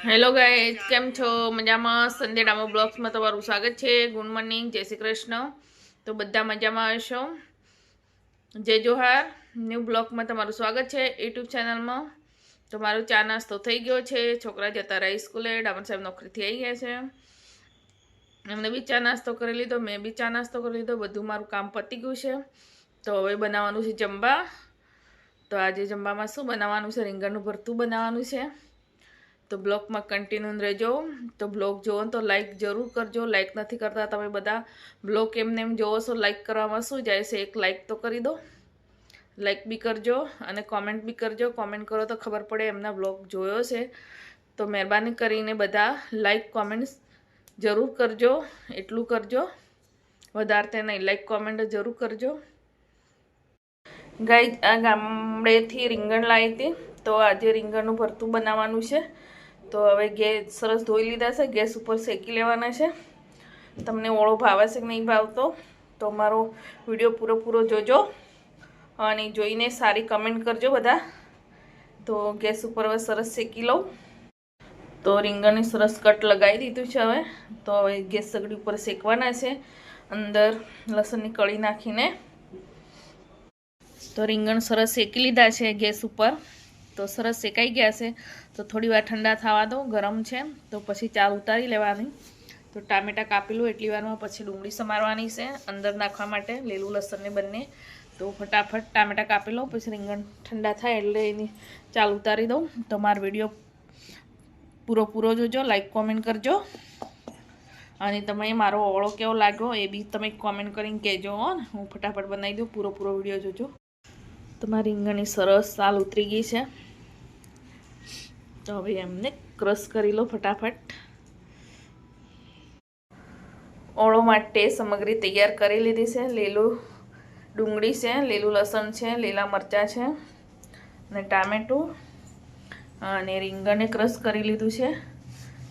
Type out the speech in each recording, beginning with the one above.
Hello guys, કેમ છો? મજામાં? સંધ્યા ડામો બ્લોગ્સમાં તમારું સ્વાગત છે. ગુડ મોર્નિંગ, જય શ્રી કૃષ્ણ. તો બધા મજામાં હશો. જય જોહાર. ન્યૂ બ્લોગમાં તમારું સ્વાગત છે યુટ્યુબ ચેનલમાં. તો મારો ચા નાસ્તો થઈ ગયો છે. છોકરા જતા રહ્યા સ્કૂલે, ડામર સાહેબ નોકરીથી આવી ગયા છે. એમને બી ચા નાસ્તો કરી લીધો, મેં બી ચા નાસ્તો કરી લીધો. બધું મારું કામ પતી ગયું છે. તો હવે બનાવવાનું છે જમવા. તો આજે જમવામાં શું બનાવવાનું છે? રીંગણનું ભરતું બનાવવાનું છે. તો બ્લોગમાં કન્ટિન્યુ રહેજો. તો બ્લોગ જોવો તો લાઈક જરૂર કરજો. લાઈક નથી કરતા તમે બધા. બ્લોગ એમને એમ જોવો છો, લાઈક કરવામાં શું જાય છે? એક લાઈક તો કરી દો. લાઈક બી કરજો અને કોમેન્ટ બી કરજો. કોમેન્ટ કરો તો ખબર પડે એમના બ્લોગ જોયો છે. તો મહેરબાની કરીને બધા લાઈક કોમેન્ટ જરૂર કરજો. એટલું કરજો, વધારે નહીં. લાઈક કોમેન્ટ જરૂર કરજો. ગાઈઝ, આ ગામડેથી રીંગણ લાવી હતી. તો આજે રીંગણનું ભરતું બનાવવાનું છે. તો હવે ગેસ સરસ ધોઈ લીધા છે. ગેસ ઉપર શેકી લેવાના છે. તમને ઓળો ભાવે છે કે નહીં ભાવતો તો મારો વિડીયો પૂરો જોજો અને જોઈને સારી કમેન્ટ કરજો બધા. તો ગેસ ઉપર હવે સરસ શેકી લઉં. તો રીંગણની સરસ કટ લગાવી દીધું છે. હવે તો હવે ગેસ સગડી ઉપર શેકવાના છે. અંદર લસણની કળી નાખીને. તો રીંગણ સરસ શેકી લીધા છે ગેસ ઉપર. તો સરસ શેકાઈ ગયા છે. તો થોડી વાર ઠંડા થવા દો. ગરમ છે તો પછી ચાર ઉતારી લેવાની. તો ટામેટાં કાપી લો એટલી વારમાં. પછી ડુંગળી સમારવાની છે અંદર નાખવા માટે, લીલું લસણને બંને. તો ફટાફટ ટામેટાં કાપી લો. પછી રીંગણ ઠંડા થાય એટલે એની ચાલ ઉતારી દઉં. તો મારો વિડીયો પૂરો જોજો. લાઈક કોમેન્ટ કરજો. અને તમે મારો ઓળો કેવો લાગ્યો એ બી તમે કોમેન્ટ કરીને કહેજો. હું ફટાફટ બનાવી દઉં. પૂરો વિડીયો જોજો. તમારી રીંગણની સરસ સાલ ઉતરી ગઈ છે. તો હવે એમને ક્રશ કરી લો ફટાફટ. ઓળો માટે સામગ્રી તૈયાર કરી લીધી છે. લીલું ડુંગળી છે, લીલું લસણ છે, લીલા મરચાં છે અને ટામેટું અને રીંગણને ક્રશ કરી લીધું છે.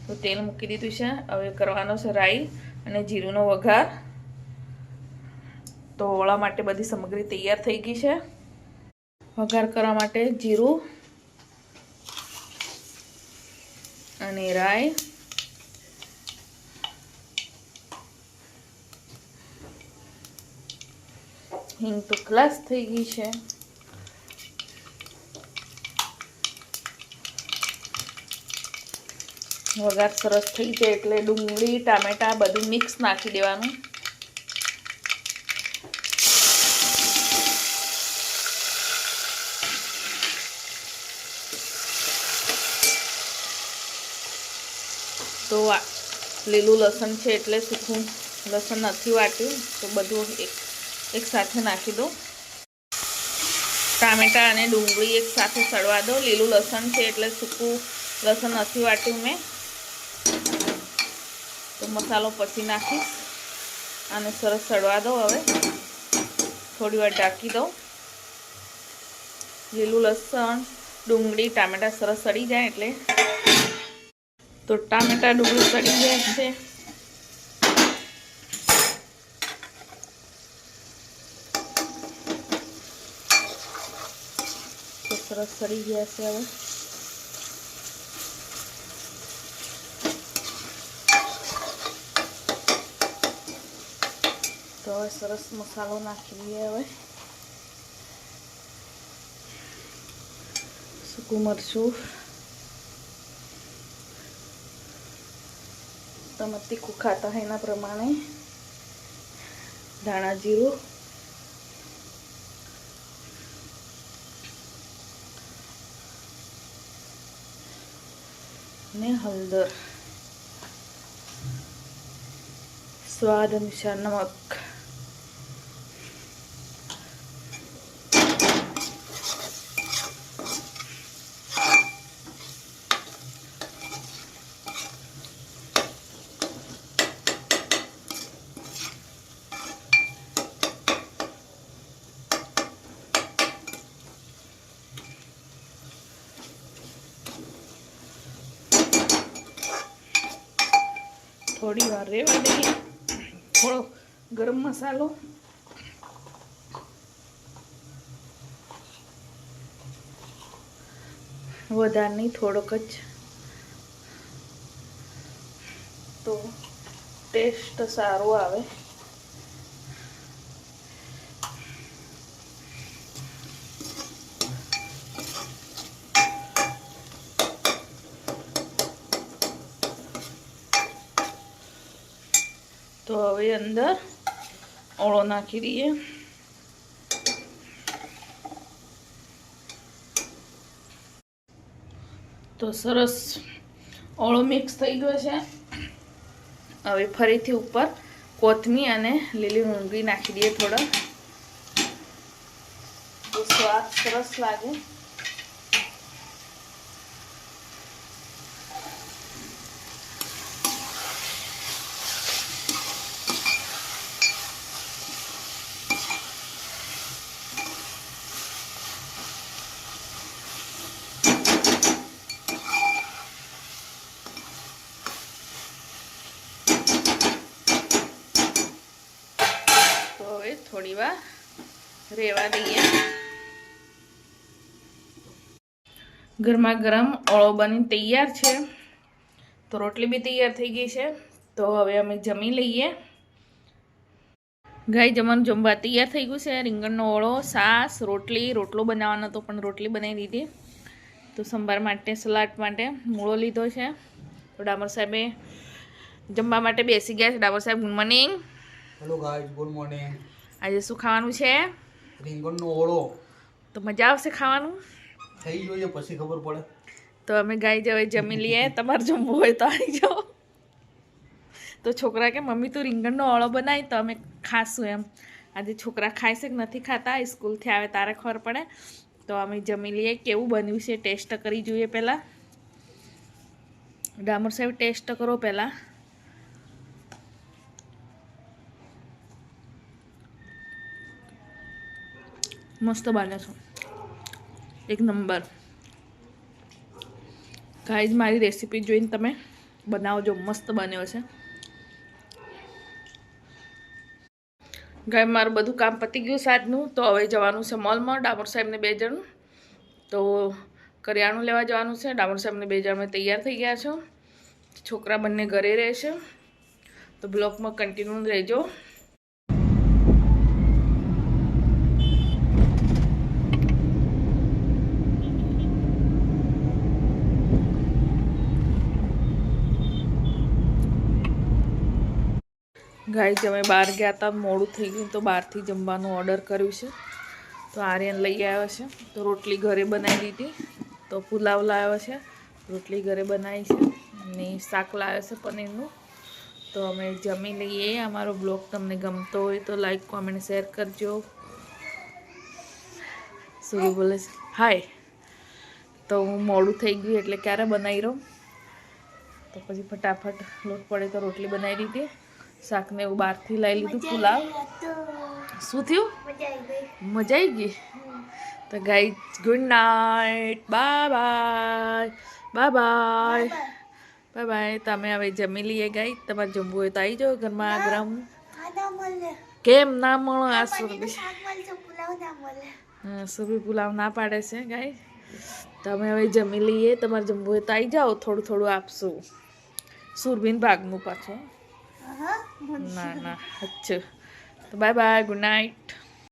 તો તેલ મૂકી દીધું છે. હવે કરવાનો છે રાઈ અને જીરુંનો વઘાર. તો ઓળા માટે બધી સામગ્રી તૈયાર થઈ ગઈ છે. વઘાર કરવા માટે જીરું અને રાઈ, હિંગ તો ખલાસ થઈ ગઈ છે. વઘાર સરસ થઈ જાય એટલે ડુંગળી ટામેટાં બધું મિક્સ નાખી દેવાનું. તો લીલું લસણ છે એટલે સૂકું લસણ નથી વાટ્યું તો બધું એક સાથે નાખી દો. ટામેટાં અને ડુંગળી એક સાથે સળવા દો. લીલું લસણ છે એટલે સૂકું લસણ નથી વાટ્યું મેં. તો મસાલો પછી નાખીશ અને સરસ સળવા દો. હવે થોડી વાર ઢાંકી દો. લીલું લસણ ડુંગળી ટામેટાં સરસ સળી જાય એટલે. તો ટામેટાં ડુંગળી સળી ગયા છે. તો સરસ સળી ગયા છે. હવે તો હવે સરસ મસાલો નાખી દઈએ. હવે સૂકું મરચું, તમે તીખું ખાતા હોય એના પ્રમાણે, ધાણા જીરું ને હળદર, સ્વાદ અનુસાર નમક. થોડી વાર રહેવા દઈએ. થોડો ગરમ મસાલો, વધારે નહીં, થોડોક જ. તો ટેસ્ટ સારો આવે. તો હવે અંદર ઓળો નાખી દઈએ. તો સરસ ઓળો મિક્સ થઈ ગયો છે. હવે ફરીથી ઉપર કોથમીર અને લીલી મૂંગી નાખી દઈએ થોડા, તો સ્વાદ સરસ લાગે. થોડી વાર રેવા દઈએ. ગરમા ગરમ ઓળો બની તૈયાર છે. તો રોટલી બી તૈયાર થઈ ગઈ છે. તો હવે અમે જમી લઈએ. ગાય જમવાનું જમવા તૈયાર થઈ ગયું છે. રીંગણનો ઓળો, છાશ, રોટલી, રોટલો બનાવવાનો હતો પણ રોટલી બનાવી દીધી. તો સંભાર માટે, સલાડ માટે મૂળો લીધો છે. તો ડામર સાહેબે જમવા માટે બેસી ગયા છે. ડામર સાહેબ good morning. Hello guys, good morning. આજે શું ખાવાનું છે? રીંગણનો ઓળો. તો મજા આવશે ખાવાનું. થઈ ગયું છે પછી ખબર પડે. તો અમે ગાય હવે જમી લઈએ. તમારે જમવું હોય તો આવી જાઓ. તો છોકરા કે મમ્મી તું રીંગણનો ઓળો બનાવી તો અમે ખાશું એમ. આજે છોકરા ખાય છે કે નથી ખાતા, સ્કૂલથી આવે તારે ખબર પડે. તો અમે જમી લઈએ. કેવું બન્યું છે ટેસ્ટ કરી જોઈએ પહેલાં. ડામર સાહેબ ટેસ્ટ કરો પહેલાં. મસ્ત બને છે, એક નંબર. ગાઈઝ મારી રેસીપી જોઈને તમે બનાવજો, મસ્ત બન્યો છે. ગાય મારું બધું કામ પતી ગયું સાંજનું. તો હવે જવાનું છે મોલમાં. ડામર સાહેબને 2 જણ તો કરિયાણું લેવા જવાનું છે. ડામર સાહેબને 2 જણ તૈયાર થઈ ગયા છો. છોકરા બંને ઘરે રહેશે. તો બ્લોગમાં કન્ટિન્યુ રહેજો. ગાઈઝ અમે બહાર ગયા હતા, મોડું થઈ ગયું તો બહારથી જમવાનું ઓર્ડર કર્યું છે. તો આર્યન લઈ આવ્યો છે. તો રોટલી ઘરે બનાવી દીધી. તો પુલાવ લાવ્યો છે, રોટલી ઘરે બનાવી છે અને શાક લાવ્યો છે પનીરનું. તો અમે જમી લઈએ. અમારો બ્લોગ તમને ગમતો હોય તો લાઈક, કોમેન્ટ, શેર કરજો. શું બોલે છે? હાય. તો હું મોડું થઈ ગયું એટલે ક્યારે બનાવી રહું. તો પછી ફટાફટ લોટ પડે તો રોટલી બનાવી દીધી. શાકને એવું બહારથી લઈ લીધું. પુલાવ. શું થયું? મજા આવી ગઈ. તો guys good night. Bye bye. Bye bye. Bye bye. તમે હવે જમી લઈએ ગાઈઝ. તમારે જમવું હોય તો આવી જાઓ. ઘરમાં ગરમ. કેમ ના મળો? આ સુરભી, હા સુરભી પુલાવ ના પાડે છે ગાઈઝ. તમે હવે જમી લઈએ. તમારે જમવું હોય તો આવી જાઓ. થોડું થોડું આપશું. સુરભીન ભાગનું પાછું. ના ના અચ્છા. તો બાય બાય. Good night.